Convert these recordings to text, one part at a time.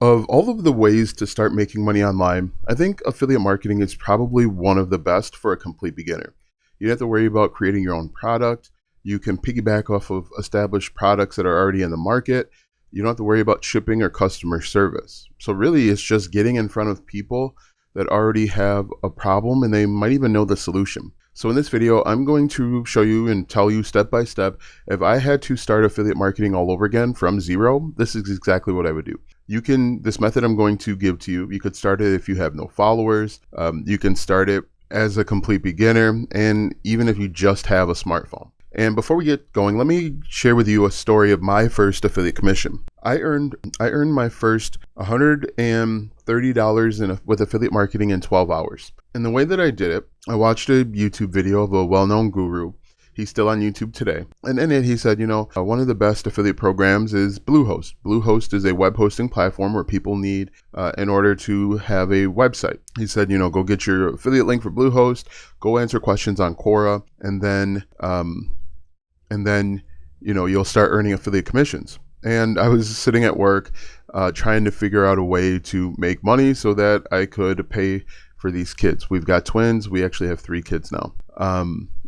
Of all of the ways to start making money online, I think affiliate marketing is probably one of the best for a complete beginner. You don't have to worry about creating your own product. You can piggyback off of established products that are already in the market. You don't have to worry about shipping or customer service. So really, it's just getting in front of people that already have a problem and they might even know the solution. So in this video, I'm going to show you and tell you step by step, if I had to start affiliate marketing all over again from zero, this is exactly what I would do. This method I'm going to give to you, you could start it if you have no followers. You can start it as a complete beginner, and even if you just have a smartphone. And before we get going, let me share with you a story of my first affiliate commission. I earned my first $130 with affiliate marketing in 12 hours. And the way that I did it, I watched a YouTube video of a well-known guru. He's still on YouTube today. And in it, he said, one of the best affiliate programs is Bluehost. Bluehost is a web hosting platform where people need in order to have a website. He said, go get your affiliate link for Bluehost, go answer questions on Quora, and then you'll start earning affiliate commissions. And I was sitting at work trying to figure out a way to make money so that I could pay for these kids. We've got twins. We actually have 3 kids now.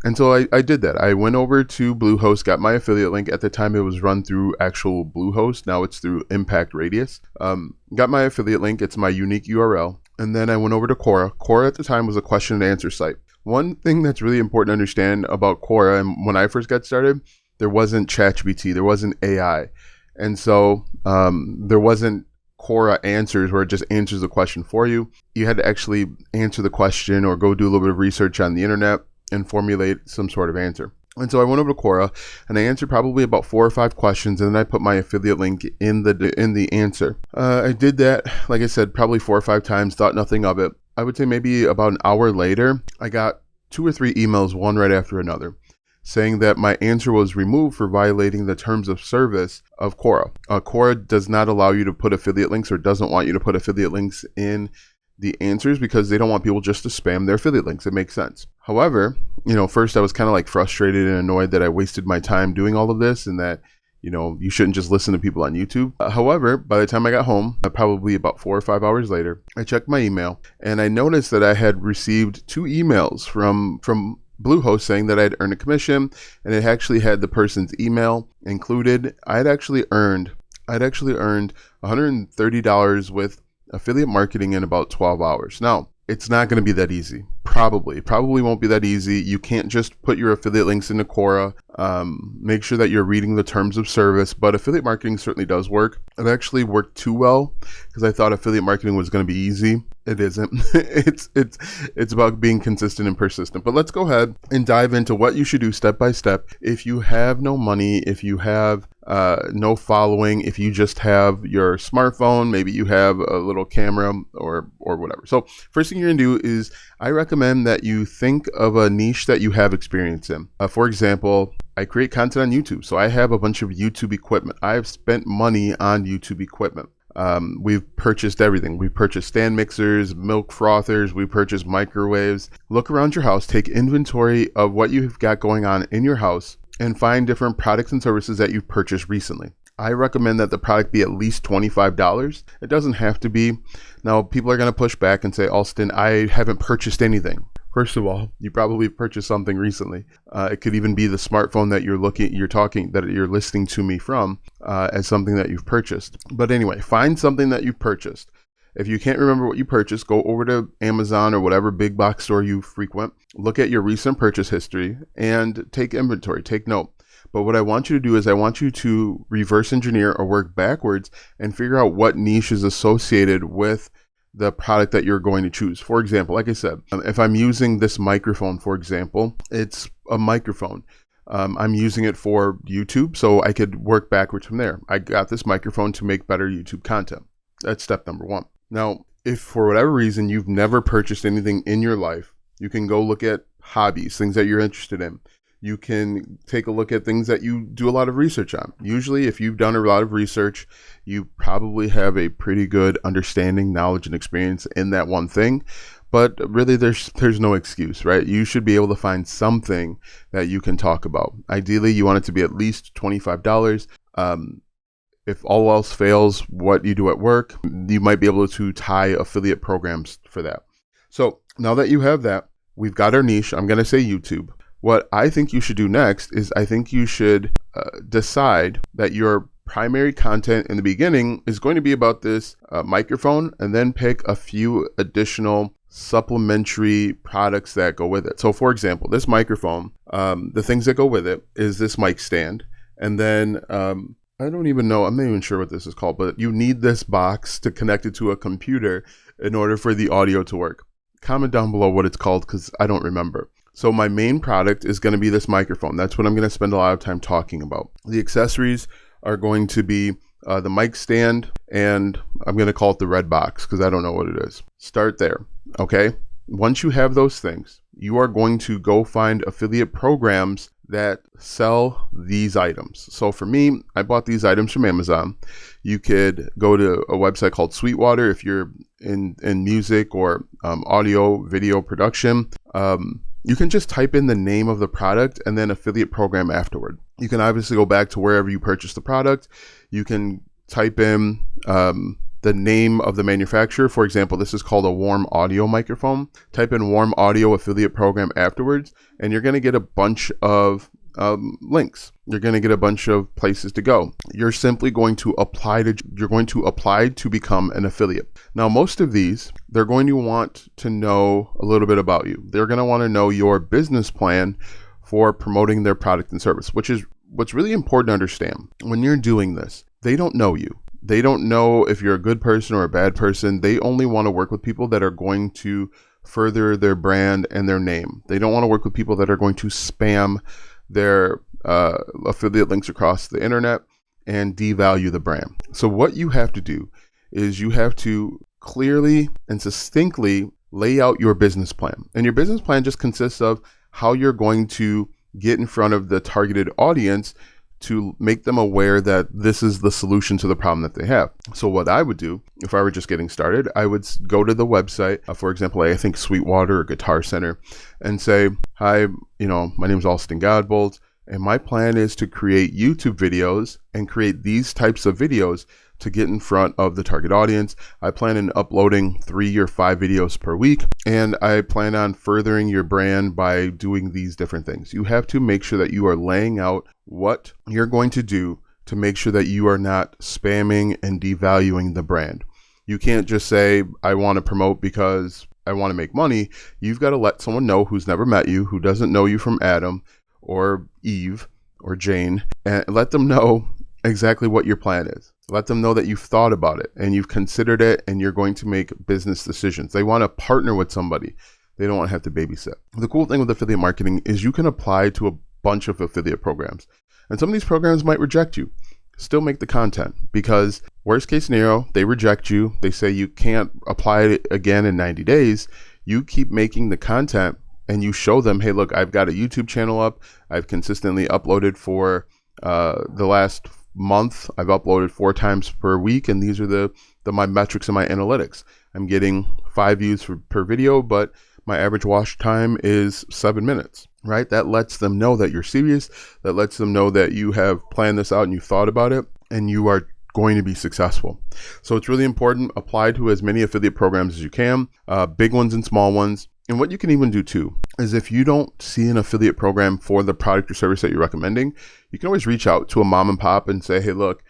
And so I did that. I went over to Bluehost, got my affiliate link. At the time, it was run through actual Bluehost. Now it's through Impact Radius. Got my affiliate link. It's my unique URL. And then I went over to Quora. Quora at the time was a question and answer site. One thing that's really important to understand about Quora, and when I first got started, there wasn't ChatGPT, there wasn't AI. And so there wasn't Quora answers where it just answers the question for you. You had to actually answer the question or go do a little bit of research on the internet and formulate some sort of answer. And so I went over to Quora and I answered probably about 4 or 5 questions, and then I put my affiliate link in the answer. I did that, like I said, probably 4 or 5 times, thought nothing of it. I would say maybe about an hour later, I got 2 or 3 emails, one right after another, saying that my answer was removed for violating the terms of service of Quora. Quora does not allow you to put affiliate links, or doesn't want you to put affiliate links in the answers, because they don't want people just to spam their affiliate links. It makes sense. However, first I was kind of like frustrated and annoyed that I wasted my time doing all of this, and that you shouldn't just listen to people on YouTube. However, by the time I got home, probably about 4 or 5 hours later, I checked my email and I noticed that I had received 2 emails from Bluehost saying that I'd earned a commission, and it actually had the person's email included. I'd actually earned $130 with affiliate marketing in about 12 hours. Now, it's not going to be that easy. Probably won't be that easy. You can't just put your affiliate links into Quora. Make sure that you're reading the terms of service, but affiliate marketing certainly does work. It actually worked too well because I thought affiliate marketing was going to be easy. It isn't. It's about being consistent and persistent. But let's go ahead and dive into what you should do step by step. If you have no money, if you have no following, if you just have your smartphone, maybe you have a little camera or whatever. So first thing you're gonna do is I recommend that you think of a niche that you have experience in. For example, I create content on YouTube, so I have a bunch of YouTube equipment. I've spent money on YouTube equipment. We've purchased everything. We purchased stand mixers, milk frothers, we purchased microwaves. Look around your house, take inventory of what you've got going on in your house, and find different products and services that you've purchased recently. I recommend that the product be at least $25. It doesn't have to be. Now, people are going to push back and say, Alston, I haven't purchased anything. First of all, you probably purchased something recently. It could even be the smartphone that you're listening to me from as something that you've purchased. But anyway, find something that you've purchased. If you can't remember what you purchased, go over to Amazon or whatever big box store you frequent, look at your recent purchase history and take inventory, take note. But what I want you to do is I want you to reverse engineer or work backwards and figure out what niche is associated with the product that you're going to choose. For example, like I said, if I'm using this microphone, for example, it's a microphone. I'm using it for YouTube, so I could work backwards from there. I got this microphone to make better YouTube content. That's step number 1. Now, if for whatever reason you've never purchased anything in your life, you can go look at hobbies, things that you're interested in. You can take a look at things that you do a lot of research on. Usually, if you've done a lot of research, you probably have a pretty good understanding, knowledge, and experience in that one thing. But really, there's no excuse, right? You should be able to find something that you can talk about. Ideally, you want it to be at least $25. If all else fails, what you do at work, you might be able to tie affiliate programs for that. So now that you have that, we've got our niche. I'm going to say YouTube. What I think you should do next is I think you should decide that your primary content in the beginning is going to be about this microphone, and then pick a few additional supplementary products that go with it. So for example, this microphone, the things that go with it is this mic stand. And then I don't even know, I'm not even sure what this is called, but you need this box to connect it to a computer in order for the audio to work. Comment down below what it's called, because I don't remember. So my main product is going to be this microphone. That's what I'm going to spend a lot of time talking about. The accessories are going to be the mic stand, and I'm going to call it the red box because I don't know what it is. Start there, okay? Once you have those things, you are going to go find affiliate programs that sell these items. So for me, I bought these items from Amazon. You could go to a website called Sweetwater if you're in music or audio, video production. You can just type in the name of the product and then affiliate program afterward. You can obviously go back to wherever you purchased the product. You can type in the name of the manufacturer. For example, this is called a warm audio microphone. Type in warm audio affiliate program afterwards, and you're going to get a bunch of links. You're going to get a bunch of places to go. You're simply going to apply to become an affiliate. Now, most of these, they're going to want to know a little bit about you. They're going to want to know your business plan for promoting their product and service, which is what's really important to understand. When you're doing this, they don't know you. They don't know if you're a good person or a bad person. They only want to work with people that are going to further their brand and their name. They don't want to work with people that are going to spam their affiliate links across the internet and devalue the brand. So what you have to do is you have to clearly and succinctly lay out your business plan. And your business plan just consists of how you're going to get in front of the targeted audience to make them aware that this is the solution to the problem that they have. So what I would do if I were just getting started, I would go to the website, for example, I think Sweetwater or Guitar Center, and say, hi, my name is Alston Godbold, and my plan is to create YouTube videos and create these types of videos to get in front of the target audience. I plan on uploading 3 or 5 videos per week, and I plan on furthering your brand by doing these different things. You have to make sure that you are laying out what you're going to do to make sure that you are not spamming and devaluing the brand. You can't just say, I want to promote because I want to make money. You've got to let someone know who's never met you, who doesn't know you from Adam or Eve or Jane, and let them know exactly what your plan is. Let them know that you've thought about it and you've considered it and you're going to make business decisions. They want to partner with somebody. They don't want to have to babysit. The cool thing with affiliate marketing is you can apply to a bunch of affiliate programs. And some of these programs might reject you. Still make the content, because worst case scenario, they reject you. They say you can't apply it again in 90 days. You keep making the content and you show them, hey, look, I've got a YouTube channel up. I've consistently uploaded for the last month. I've uploaded 4 times per week, and these are my metrics and my analytics. I'm getting 5 views per video, but my average watch time is 7 minutes, right? That lets them know that you're serious. That lets them know that you have planned this out and you've thought about it, and you are going to be successful. So it's really important. Apply to as many affiliate programs as you can, big ones and small ones. And what you can even do too is, if you don't see an affiliate program for the product or service that you're recommending, you can always reach out to a mom and pop and say, hey, look,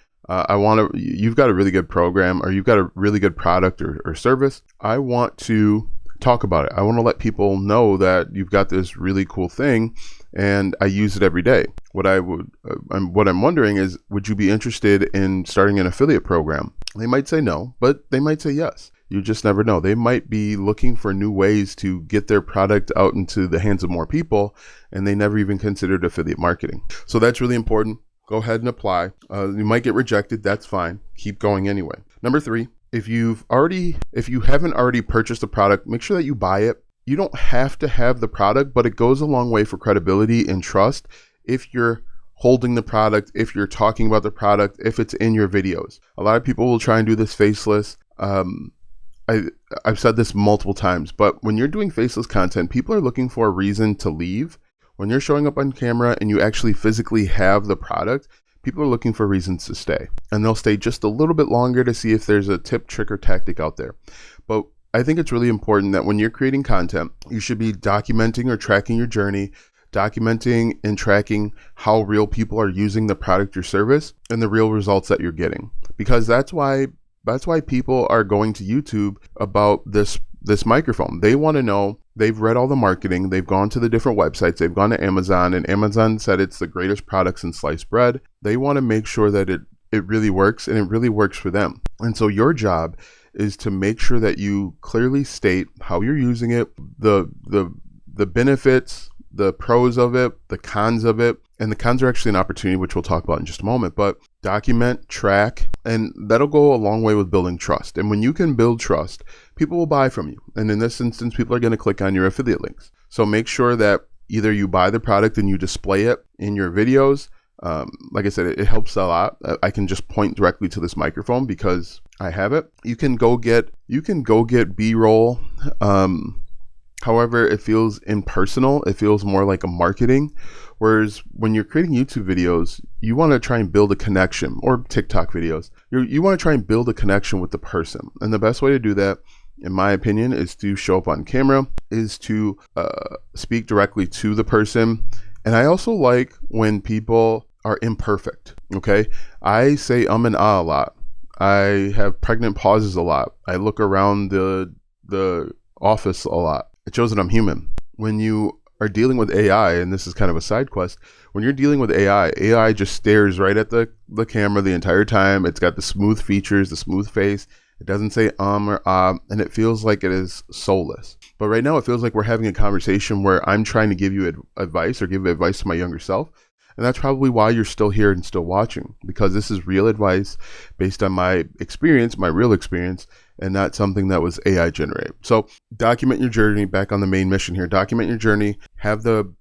you've got a really good program, or you've got a really good product or service. I want to talk about it. I want to let people know that you've got this really cool thing and I use it every day. What I'm wondering is, would you be interested in starting an affiliate program? They might say no, but they might say yes. You just never know. They might be looking for new ways to get their product out into the hands of more people, and they never even considered affiliate marketing. So that's really important. Go ahead and apply. You might get rejected. That's fine. Keep going anyway. Number 3, if you haven't already purchased a product, make sure that you buy it. You don't have to have the product, but it goes a long way for credibility and trust if you're holding the product, if you're talking about the product, if it's in your videos. A lot of people will try and do this faceless. I've said this multiple times, but when you're doing faceless content, people are looking for a reason to leave. When you're showing up on camera and you actually physically have the product, people are looking for reasons to stay, and they'll stay just a little bit longer to see if there's a tip, trick, or tactic out there. But I think it's really important that when you're creating content, you should be documenting or tracking your journey, documenting and tracking how real people are using the product or service and the real results that you're getting. Because that's why people are going to YouTube about this microphone. They want to know, they've read all the marketing, they've gone to the different websites, they've gone to Amazon, and Amazon said it's the greatest product since sliced bread. They want to make sure that it really works, and it really works for them. And so your job is to make sure that you clearly state how you're using it, the benefits, the pros of it, the cons of it. And the cons are actually an opportunity, which we'll talk about in just a moment. But document, track, and that'll go a long way with building trust. And when you can build trust, people will buy from you. And in this instance, people are going to click on your affiliate links. So make sure that either you buy the product and you display it in your videos. Like I said, it helps a lot. I can just point directly to this microphone because I have it. You can go get B-roll. However, it feels impersonal. It feels more like a marketing. Whereas when you're creating YouTube videos, you want to try and build a connection, or TikTok videos. You want to try and build a connection with the person. And the best way to do that, in my opinion, is to show up on camera, is to speak directly to the person. And I also like when people are imperfect, okay? I say and ah a lot. I have pregnant pauses a lot. I look around the office a lot. It shows that I'm human. When you are dealing with AI, and this is kind of a side quest, when you're dealing with AI just stares right at the camera the entire time. It's got the smooth features, the smooth face. It doesn't say or ah, and it feels like it is soulless. But right now it feels like we're having a conversation where I'm trying to give you advice or give advice to my younger self. And that's probably why you're still here and still watching, because this is real advice based on my experience, my real experience, and not something that was AI generated. So document your journey. Back on the main mission here. Document your journey. Have the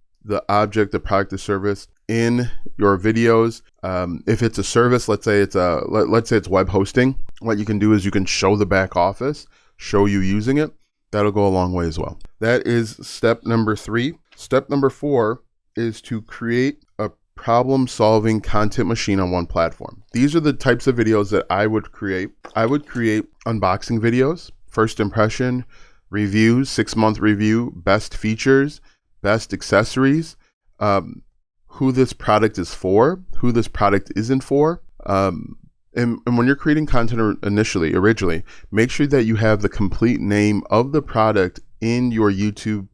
object, the product, the service in your videos. If it's a service, let's say it's web hosting. What you can do is you can show the back office, show you using it. That'll go a long way as well. That is step number 3. Step number 4 is to create a problem-solving content machine on one platform. These are the types of videos that I would create. I would create unboxing videos, first impression, reviews, 6-month review, best features, best accessories, who this product is for, who this product isn't for. And when you're creating content originally, make sure that you have the complete name of the product in your YouTube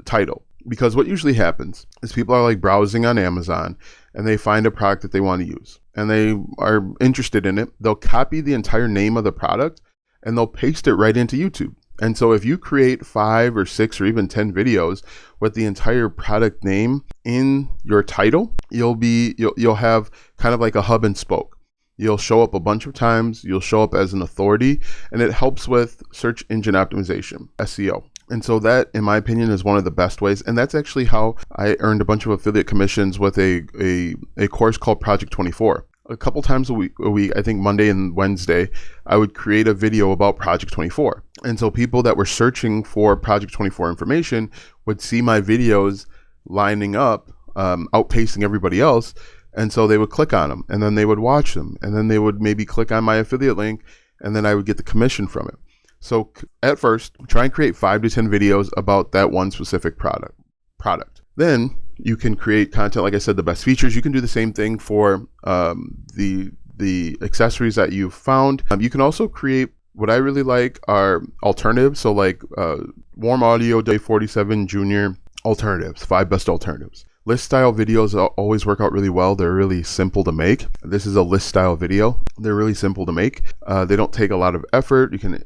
title. Because what usually happens is people are like browsing on Amazon and they find a product that they want to use and they are interested in it. They'll copy the entire name of the product and they'll paste it right into YouTube. And so if you create 5 or 6 or even 10 videos with the entire product name in your title, you'll have kind of like a hub and spoke. You'll show up a bunch of times, you'll show up as an authority, and it helps with search engine optimization, SEO. And so that, in my opinion, is one of the best ways. And that's actually how I earned a bunch of affiliate commissions with a course called Project 24. A couple times a week, I think Monday and Wednesday, I would create a video about Project 24. And so people that were searching for Project 24 information would see my videos lining up, outpacing everybody else. And so they would click on them and then they would watch them. And then they would maybe click on my affiliate link and then I would get the commission from it. So at first, try and create 5 to 10 videos about that one specific product. Then you can create content, like I said, the best features. You can do the same thing for the accessories that you've found. You can also create, what I really like are alternatives. So like Warm Audio Day 47 Junior alternatives, 5 best alternatives. List style videos always work out really well. They're really simple to make. This is a list style video. They're really simple to make. They don't take a lot of effort. You can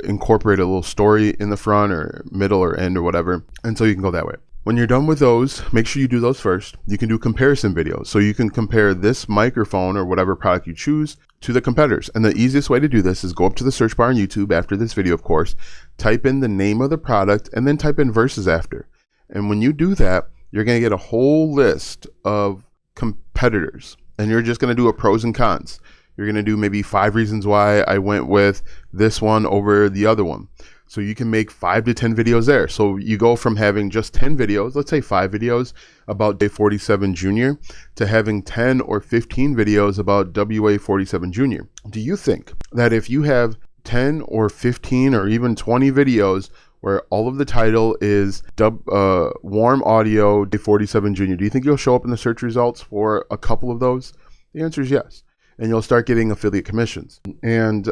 incorporate a little story in the front or middle or end or whatever. And so you can go that way. When you're done with those, make sure you do those first. You can do comparison videos. So you can compare this microphone or whatever product you choose to the competitors. And the easiest way to do this is go up to the search bar on YouTube after this video, of course, type in the name of the product and then type in versus after. And when you do that, you're going to get a whole list of competitors and you're just going to do a pros and cons. You're going to do maybe 5 reasons why I went with this one over the other one. So you can make 5 to 10 videos there. So you go from having just 10 videos, let's say 5 videos about WA47 Junior, to having 10 or 15 videos about WA47 Junior. Do you think that if you have 10 or 15 or even 20 videos where all of the title is warm audio WA47 Junior, do you think you'll show up in the search results for a couple of those? The answer is yes. And you'll start getting affiliate commissions. And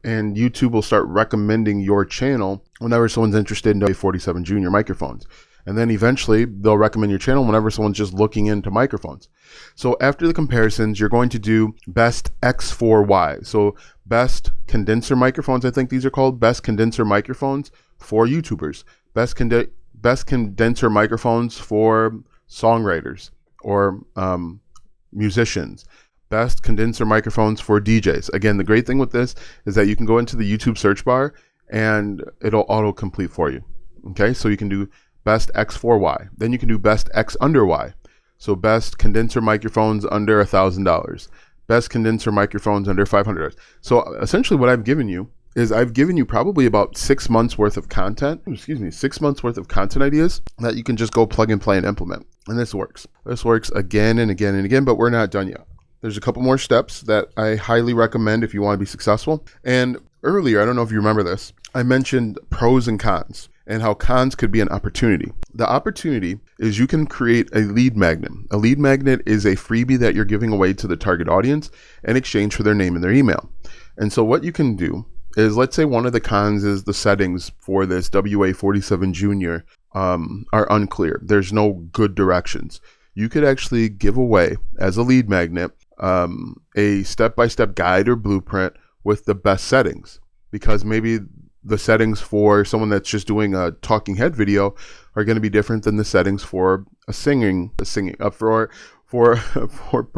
YouTube will start recommending your channel whenever someone's interested in WA47 Junior microphones. And then eventually they'll recommend your channel whenever someone's just looking into microphones. So after the comparisons, you're going to do best X4Y. So best condenser microphones, I think these are called, best condenser microphones for YouTubers, best condenser microphones for songwriters or musicians, best condenser microphones for DJs. Again, the great thing with this is that you can go into the YouTube search bar and it'll auto-complete for you. Okay, so you can do best X4Y. Then you can do best X under Y. So best condenser microphones under $1,000. Best condenser microphones under $500. So essentially what I've given you is I've given you probably about 6 months worth of content, 6 months worth of content ideas that you can just go plug and play and implement. And this works. This works again and again and again, but we're not done yet. There's a couple more steps that I highly recommend if you want to be successful. And earlier, I don't know if you remember this, I mentioned pros and cons and how cons could be an opportunity. The opportunity is you can create a lead magnet. A lead magnet is a freebie that you're giving away to the target audience in exchange for their name and their email. And so what you can do is, let's say one of the cons is the settings for this WA47 Junior are unclear. There's no good directions. You could actually give away as a lead magnet a step-by-step guide or blueprint with the best settings, because maybe the settings for someone that's just doing a talking head video are going to be different than the settings for for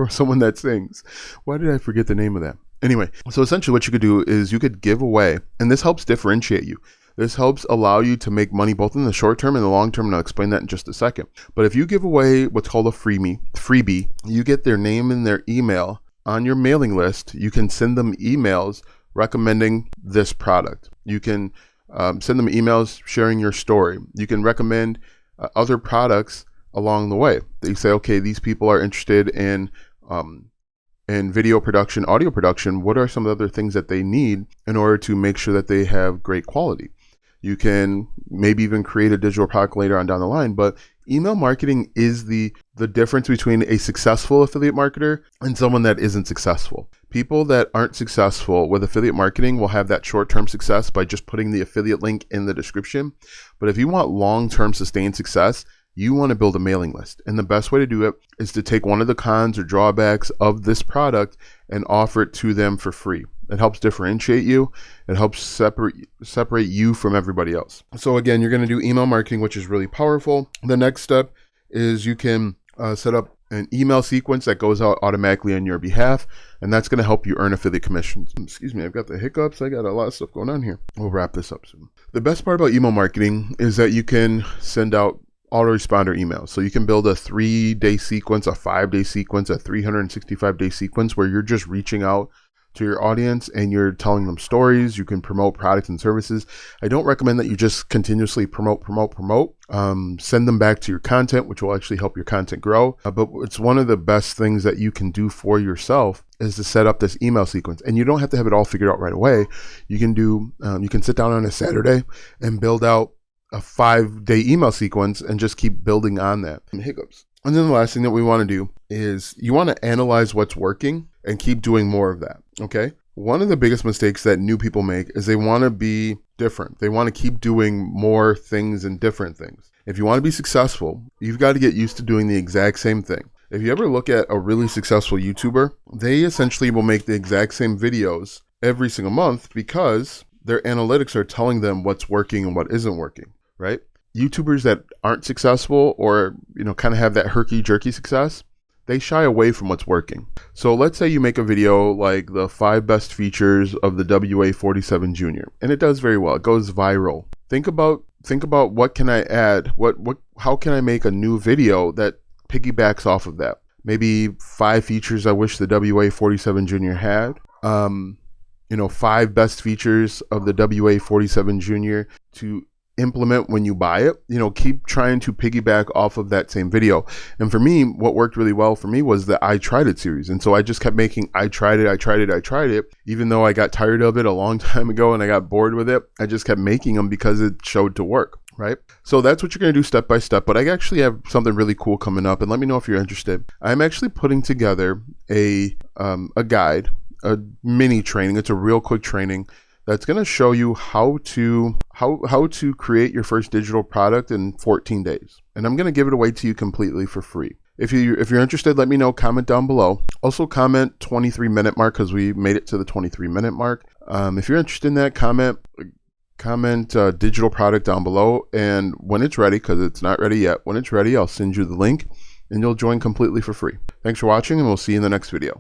someone that sings. Why did I forget the name of that? Anyway, so essentially what you could do is you could give away, and this helps differentiate you. This helps allow you to make money both in the short term and the long term, and I'll explain that in just a second. But if you give away what's called a freebie, you get their name and their email on your mailing list. You can send them emails recommending this product. You can send them emails sharing your story. You can recommend other products along the way. They say, okay, these people are interested in video production, audio production. What are some of the other things that they need in order to make sure that they have great quality? You can maybe even create a digital product later on down the line, but email marketing is the difference between a successful affiliate marketer and someone that isn't successful. People that aren't successful with affiliate marketing will have that short-term success by just putting the affiliate link in the description. But if you want long-term sustained success, you want to build a mailing list. And the best way to do it is to take one of the cons or drawbacks of this product and offer it to them for free. It helps differentiate you. It helps separate you from everybody else. So again, you're going to do email marketing, which is really powerful. The next step is you can set up an email sequence that goes out automatically on your behalf, and that's going to help you earn affiliate commissions. Excuse me, I've got the hiccups. I got a lot of stuff going on here. We'll wrap this up soon. The best part about email marketing is that you can send out autoresponder emails. So you can build a 3-day sequence, a 5-day sequence, a 365-day sequence where you're just reaching out to your audience and you're telling them stories. You can promote products and services. I don't recommend that you just continuously promote. Send them back to your content, which will actually help your content grow. But it's one of the best things that you can do for yourself is to set up this email sequence. And you don't have to have it all figured out right away. You can you can sit down on a Saturday and build out a 5-day email sequence and just keep building on that. Hiccups. And then the last thing that we want to do is you want to analyze what's working and keep doing more of that. Okay. One of the biggest mistakes that new people make is they want to be different. They want to keep doing more things and different things. If you want to be successful, you've got to get used to doing the exact same thing. If you ever look at a really successful YouTuber, they essentially will make the exact same videos every single month because their analytics are telling them what's working and what isn't working, right? YouTubers that aren't successful or, kind of have that herky-jerky success, they shy away from what's working. So let's say you make a video like the 5 best features of the WA47 Junior, and it does very well. It goes viral. Think about what can I add? How can I make a new video that piggybacks off of that? Maybe 5 features I wish the WA47 Junior had. 5 best features of the WA-47 Junior to implement when you buy it. Keep trying to piggyback off of that same video. And for me, what worked really well for me was the I Tried It series. And so I just kept making I tried it, even though I got tired of it a long time ago and I got bored with it. I just kept making them because it showed to work, right? So that's what you're going to do step by step. But I actually have something really cool coming up, and let me know if you're interested. I'm actually putting together a guide, a mini training. It's a real quick training that's going to show you how to create your first digital product in 14 days. And I'm going to give it away to you completely for free. If you're interested, let me know. Comment down below. Also comment 23-minute mark, because we made it to the 23-minute mark. If you're interested in that, comment digital product down below. And when it's ready, because it's not ready yet, when it's ready, I'll send you the link and you'll join completely for free. Thanks for watching, and we'll see you in the next video.